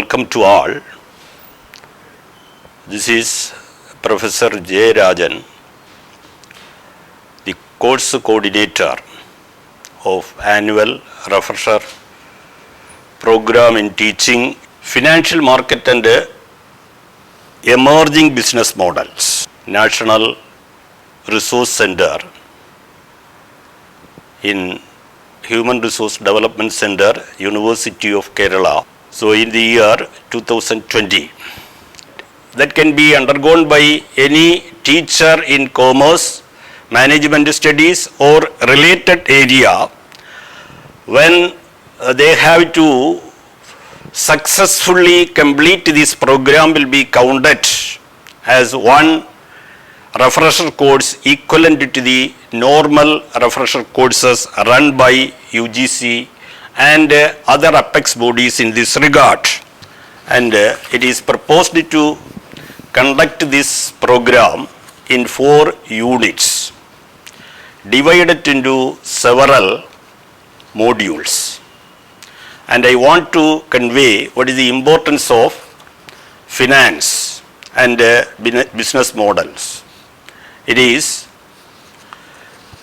welcome to all. This is Professor J. Rajan, the course coordinator of annual refresher program in teaching financial market and emerging business models, National Resource Center in Human Resource Development Center, University of Kerala. So in the year 2020, that can be undergone by any teacher in commerce, management studies or related area when they have to successfully complete this program will be counted as one refresher course equivalent to the normal refresher courses run by UGC and other apex bodies in this regard. And it is proposed to conduct this program in 4 units, divided into several modules. And I want to convey what is the importance of finance and business models. It is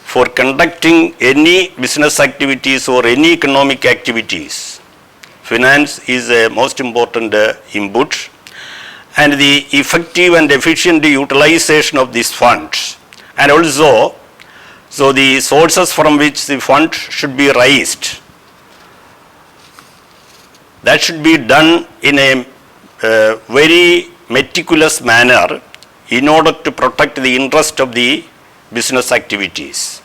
for conducting any business activities or any economic activities, finance is a most important input, and the effective and efficient utilization of these funds, and also so the sources from which the fund should be raised, that should be done in a very meticulous manner in order to protect the interest of the business activities.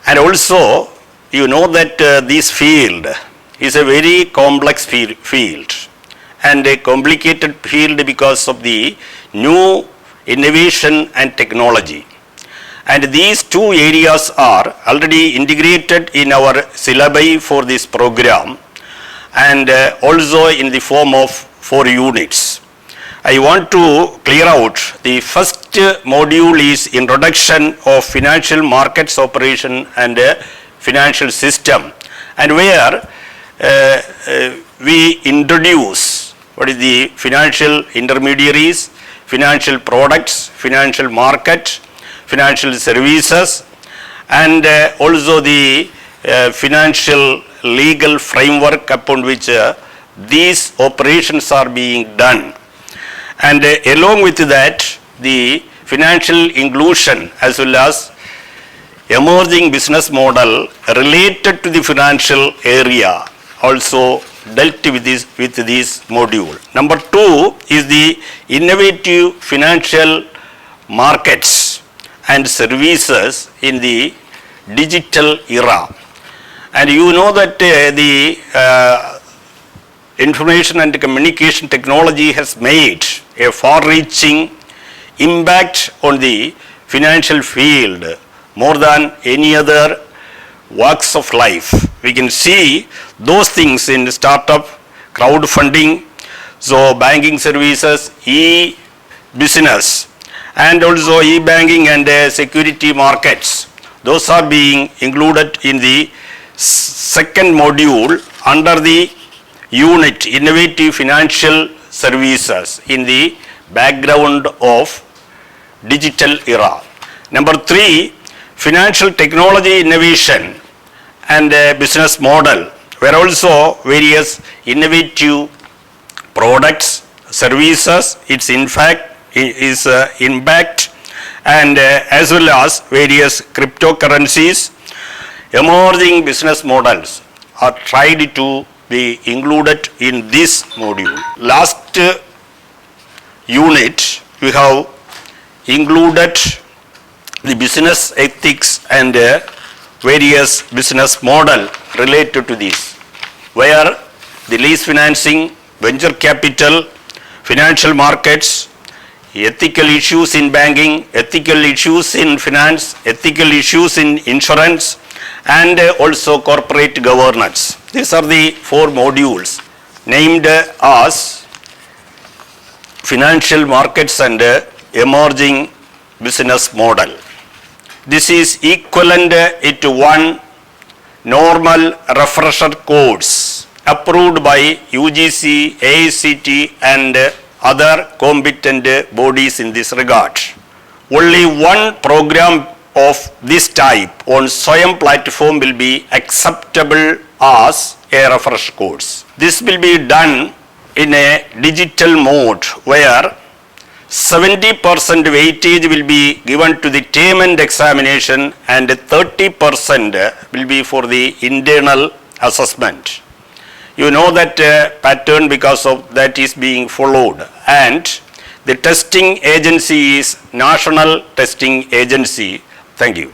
And also, you know that this field is a very complex field and a complicated field because of the new innovation and technology. And these 2 areas are already integrated in our syllabi for this program and also in the form of 4 units. I want to clear out the first module is Introduction of Financial Markets Operation and Financial System, and where we introduce what is the financial intermediaries, financial products, financial market, financial services, and also the financial legal framework upon which these operations are being done. And along with that, the financial inclusion as well as emerging business model related to the financial area also dealt with this module. Number 2 is the innovative financial markets and services in the digital era. And you know that the information and communication technology has made a far-reaching impact on the financial field more than any other walks of life. We can see those things in startup, crowdfunding, so banking services, e-business, and also e-banking and security markets. Those are being included in the second module under the unit Innovative Financial Services in the background of digital era. Number 3, Financial Technology Innovation and Business Model, where also various innovative products, services, its impact, and as well as various cryptocurrencies, emerging business models are tried to be included in this module. Last unit we have included the business ethics and various business model related to this, where the lease financing, venture capital, financial markets, ethical issues in banking, ethical issues in finance, ethical issues in insurance, and also corporate governance. These are the 4 modules named as Financial Markets and Emerging Business Model. This is equivalent to one normal refresher course approved by UGC, AICT and other competent bodies in this regard. Only one program of this type on SWAYAM platform will be acceptable as a refresh course. This will be done in a digital mode where 70% weightage will be given to the term end examination and 30% will be for the internal assessment. You know that pattern because of that is being followed, and the testing agency is National Testing Agency. Thank you.